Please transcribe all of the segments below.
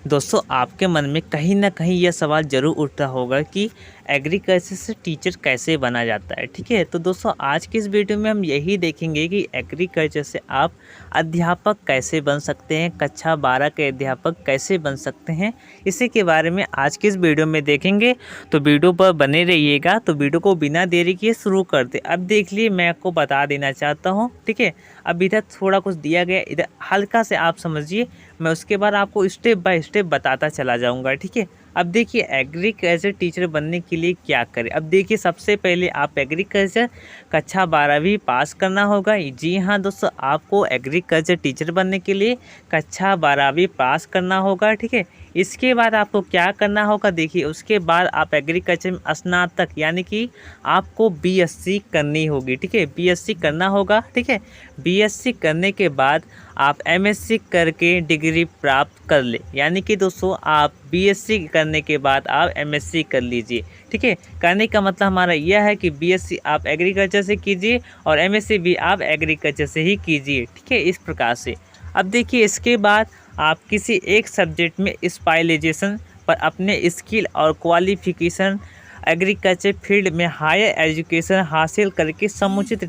दोस्तों आपके मन में कहीं ना कहीं यह सवाल ज़रूर उठता होगा कि एग्रीकल्चर से टीचर कैसे बना जाता है। ठीक है, तो दोस्तों आज की इस वीडियो में हम यही देखेंगे कि एग्रीकल्चर से आप अध्यापक कैसे बन सकते हैं, कक्षा 12 के अध्यापक कैसे बन सकते हैं, इसी के बारे में आज की इस वीडियो में देखेंगे। तो वीडियो पर बने रहिएगा। तो वीडियो को बिना देरी किए शुरू करते। अब देख लिए, मैं आपको बता देना चाहता हूँ। ठीक है, अब इधर थोड़ा कुछ दिया गया, इधर हल्का से आप समझिए, मैं उसके बाद आपको स्टेप बाय स्टेप बताता चला जाऊंगा। ठीक है, अब देखिए एग्रीकल्चर टीचर बनने के लिए क्या करें। अब देखिए सबसे पहले आप एग्रीकल्चर कक्षा 12वीं पास करना होगा। जी हाँ दोस्तों, आपको एग्रीकल्चर टीचर बनने के लिए कक्षा 12वीं पास करना होगा। ठीक है, इसके बाद आपको क्या करना होगा, देखिए उसके बाद आप एग्रीकल्चर में स्नातक यानी कि आपको बीएससी करनी होगी। ठीक है, बीएससी करना होगा। ठीक है, बीएससी करने के बाद आप एमएससी करके डिग्री प्राप्त कर ले, यानी कि दोस्तों आप बीएससी करने के बाद आप एमएससी कर लीजिए। ठीक है, करने का मतलब हमारा यह है कि बीएससी आप एग्रीकल्चर से कीजिए और एमएससी भी आप एग्रीकल्चर से ही कीजिए। ठीक है, इस प्रकार से। अब देखिए इसके बाद आप किसी एक सब्जेक्ट में स्पेशलाइजेशन पर अपने स्किल और क्वालिफिकेशन एग्रीकल्चर फील्ड में हायर एजुकेशन हासिल करके समुचित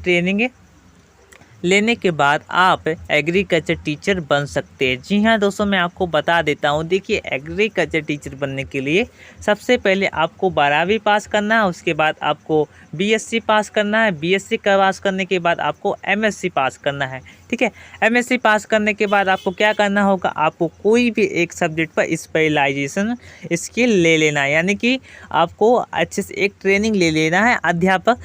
ट्रेनिंग लेने के बाद आप एग्रीकल्चर टीचर बन सकते हैं। जी हाँ दोस्तों, मैं आपको बता देता हूँ। देखिए एग्रीकल्चर टीचर बनने के लिए सबसे पहले आपको 12वीं पास करना है, उसके बाद आपको बीएससी पास करना है, बीएससी का पास करने के बाद आपको एमएससी पास करना है। ठीक है, एमएससी पास करने के बाद आपको क्या करना होगा, आपको कोई भी एक सब्जेक्ट पर स्पेशलाइजेशन स्किल ले लेना है, यानी कि आपको अच्छे से एक ट्रेनिंग ले लेना है अध्यापक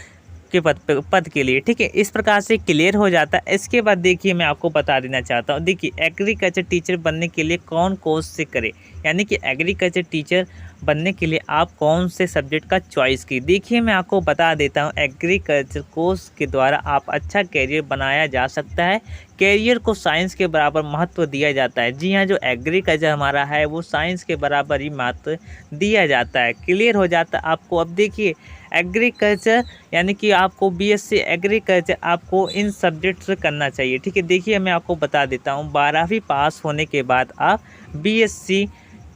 के पद के लिए। ठीक है, इस प्रकार से क्लियर हो जाता है। इसके बाद देखिए मैं आपको बता देना चाहता हूँ, देखिए एग्रीकल्चर टीचर बनने के लिए कौन कोर्स से करे, यानी कि एग्रीकल्चर टीचर बनने के लिए आप कौन से सब्जेक्ट का चॉइस की। देखिए मैं आपको बता देता हूँ, एग्रीकल्चर कोर्स के द्वारा आप अच्छा कैरियर बनाया जा सकता है। कैरियर को साइंस के बराबर महत्व दिया जाता है। जी हाँ, जो एग्रीकल्चर हमारा है वो साइंस के बराबर ही महत्व दिया जाता है। क्लियर हो जाता है आपको। अब देखिए एग्रीकल्चर यानी कि आपको बीएससी एग्रीकल्चर आपको इन सब्जेक्ट से करना चाहिए। ठीक है, देखिए मैं आपको बता देता हूँ, 12वीं पास होने के बाद आप बीएससी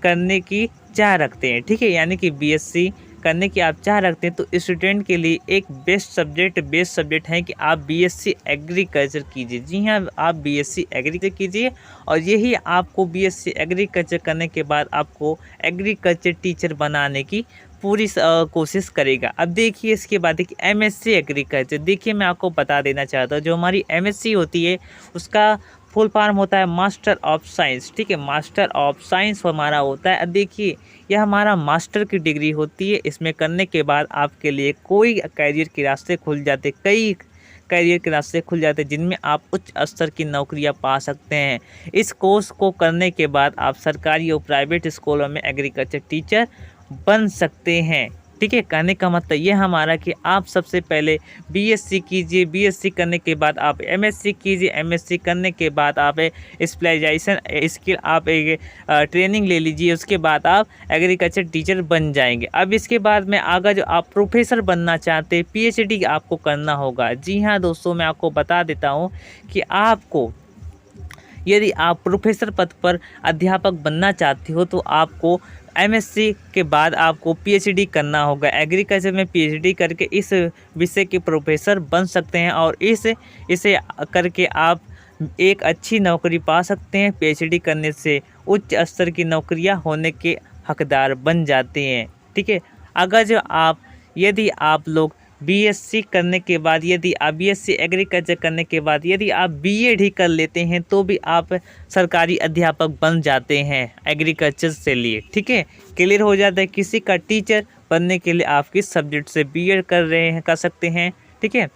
करने की चाह रखते हैं। ठीक है, यानी कि बीएससी करने की आप चाह रखते हैं, तो स्टूडेंट के लिए एक बेस्ट सब्जेक्ट है कि आप बीएससी एग्रीकल्चर कीजिए। जी हाँ, आप बीएससी एग्रीकल्चर कीजिए और यही आपको बीएससी एग्रीकल्चर करने के बाद आपको एग्रीकल्चर टीचर बनाने की पूरी कोशिश करेगा। अब देखिए इसके बाद देखिए एमएससी एग्रीकल्चर। देखिए मैं आपको बता देना चाहता हूँ, जो हमारी एमएससी होती है उसका फुल फॉर्म होता है मास्टर ऑफ साइंस। ठीक है, मास्टर ऑफ साइंस हमारा होता है। अब देखिए यह हमारा मास्टर की डिग्री होती है। इसमें करने के बाद आपके लिए कोई कैरियर के रास्ते खुल जाते, कई कैरियर के रास्ते खुल जाते हैं जिनमें आप उच्च स्तर की नौकरियां पा सकते हैं। इस कोर्स को करने के बाद आप सरकारी और प्राइवेट स्कूलों में एग्रीकल्चर टीचर बन सकते हैं। ठीक है, कहने का मतलब ये हमारा कि आप सबसे पहले बीएससी कीजिए, बीएससी करने के बाद आप एमएससी कीजिए, एमएससी करने के बाद आप स्पेशलाइजेशन स्किल आप एक ट्रेनिंग ले लीजिए, उसके बाद आप एग्रीकल्चर टीचर बन जाएंगे। अब इसके बाद में आगे जो आप प्रोफेसर बनना चाहते हैं, पीएचडी आपको करना होगा। जी हाँ दोस्तों, मैं आपको बता देता हूँ कि आपको यदि आप प्रोफेसर पद पर अध्यापक बनना चाहते हो तो आपको एमएससी के बाद आपको पीएचडी करना होगा। एग्रीकल्चर में पीएचडी करके इस विषय के प्रोफेसर बन सकते हैं और इसे करके आप एक अच्छी नौकरी पा सकते हैं। पीएचडी करने से उच्च स्तर की नौकरियां होने के हकदार बन जाते हैं। ठीक है, यदि आप लोग बीएससी करने के बाद, यदि आप बीएससी एग्रीकल्चर करने के बाद यदि आप बीएड ही कर लेते हैं तो भी आप सरकारी अध्यापक बन जाते हैं एग्रीकल्चर से लिए। ठीक है, क्लियर हो जाता है। किसी का टीचर बनने के लिए आप किस सब्जेक्ट से बीएड कर सकते हैं। ठीक है,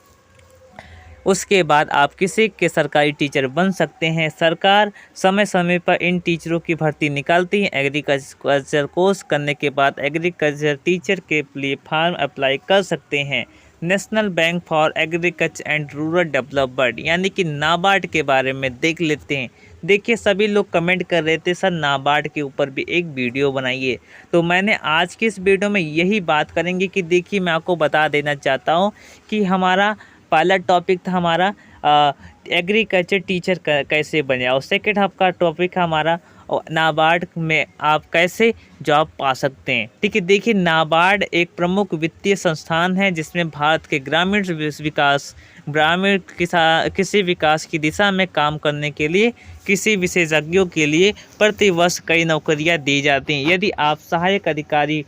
उसके बाद आप किसी के सरकारी टीचर बन सकते हैं। सरकार समय समय पर इन टीचरों की भर्ती निकालती है। एग्रीकल्चर कोर्स करने के बाद एग्रीकल्चर टीचर के लिए फॉर्म अप्लाई कर सकते हैं। National bank for agriculture and rural development यानी कि नाबार्ड के बारे में देख लेते हैं। देखिए सभी लोग कमेंट कर रहे थे सर नाबार्ड के ऊपर भी एक वीडियो बनाइए, तो मैंने आज की इस वीडियो में यही बात करेंगे कि देखिए मैं आपको बता देना चाहता हूँ कि हमारा पहला टॉपिक था हमारा एग्रीकल्चर टीचर कैसे बने और सेकेंड आपका टॉपिक हमारा और नाबार्ड में आप कैसे जॉब पा सकते हैं। ठीक है, देखिए नाबार्ड एक प्रमुख वित्तीय संस्थान है जिसमें भारत के ग्रामीण किसी विकास की दिशा में काम करने के लिए किसी विशेषज्ञों के लिए प्रतिवर्ष कई नौकरियां दी जाती हैं। यदि आप सहायक अधिकारी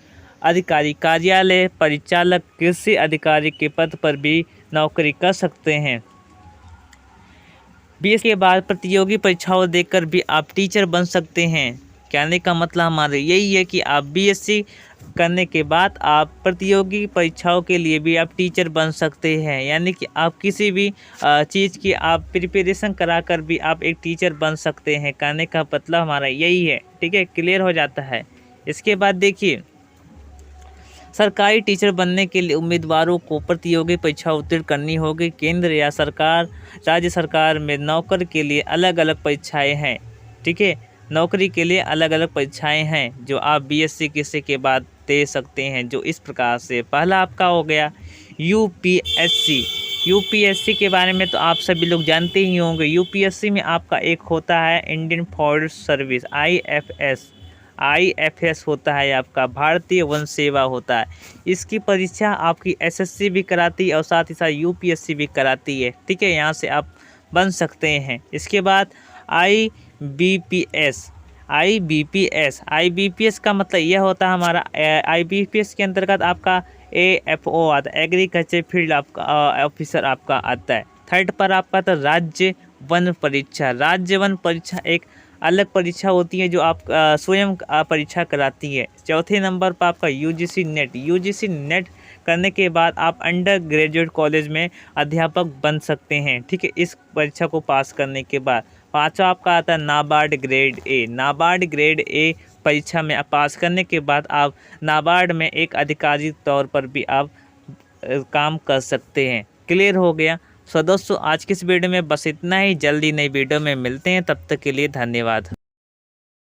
कार्यालय परिचालक कृषि अधिकारी के पद पर भी नौकरी कर सकते हैं। बीएससी के बाद प्रतियोगी परीक्षाओं देकर भी आप टीचर बन सकते हैं। कहने का मतलब हमारे यही है कि आप बीएससी करने के बाद आप प्रतियोगी परीक्षाओं के लिए भी आप टीचर बन सकते हैं, यानी कि आप किसी भी चीज़ की आप प्रिपरेशन कराकर भी आप एक टीचर बन सकते हैं। कहने का मतलब हमारा यही है। ठीक है, क्लियर हो जाता है। इसके बाद देखिए, सरकारी टीचर बनने के लिए उम्मीदवारों को प्रतियोगी परीक्षा उत्तीर्ण करनी होगी। केंद्र या राज्य सरकार में नौकरी के लिए अलग अलग परीक्षाएं हैं। ठीक है, नौकरी के लिए अलग अलग परीक्षाएं हैं जो आप बीएससी किसी के बाद दे सकते हैं, जो इस प्रकार से। पहला आपका हो गया यूपीएससी। यूपीएससी के बारे में तो आप सभी लोग जानते ही होंगे। यूपीएससी में आपका एक होता है इंडियन फॉरेस्ट सर्विस, आईएफएस होता है आपका, भारतीय वन सेवा होता है। इसकी परीक्षा आपकी एसएससी भी कराती है और साथ ही साथ यूपीएससी भी कराती है। ठीक है, यहाँ से आप बन सकते हैं। इसके बाद आईबीपीएस का मतलब यह होता है हमारा, आईबीपीएस के अंतर्गत आपका एएफओ आता है, एग्रीकल्चर फील्ड आपका ऑफिसर आपका आता है। थर्ड पर आपका तो राज्य वन परीक्षा। राज्य वन परीक्षा एक अलग परीक्षा होती है जो आप स्वयं परीक्षा कराती है। चौथे नंबर पर आपका यूजीसी नेट करने के बाद आप अंडर ग्रेजुएट कॉलेज में अध्यापक बन सकते हैं। ठीक है, इस परीक्षा को पास करने के बाद। पाँचवा आपका आता है नाबार्ड ग्रेड ए परीक्षा में पास करने के बाद आप नाबार्ड में एक अधिकारी तौर पर भी आप काम कर सकते हैं। क्लियर हो गया। सो दोस्तों, आज की इस वीडियो में बस इतना ही। जल्दी नई वीडियो में मिलते हैं, तब तक के लिए धन्यवाद।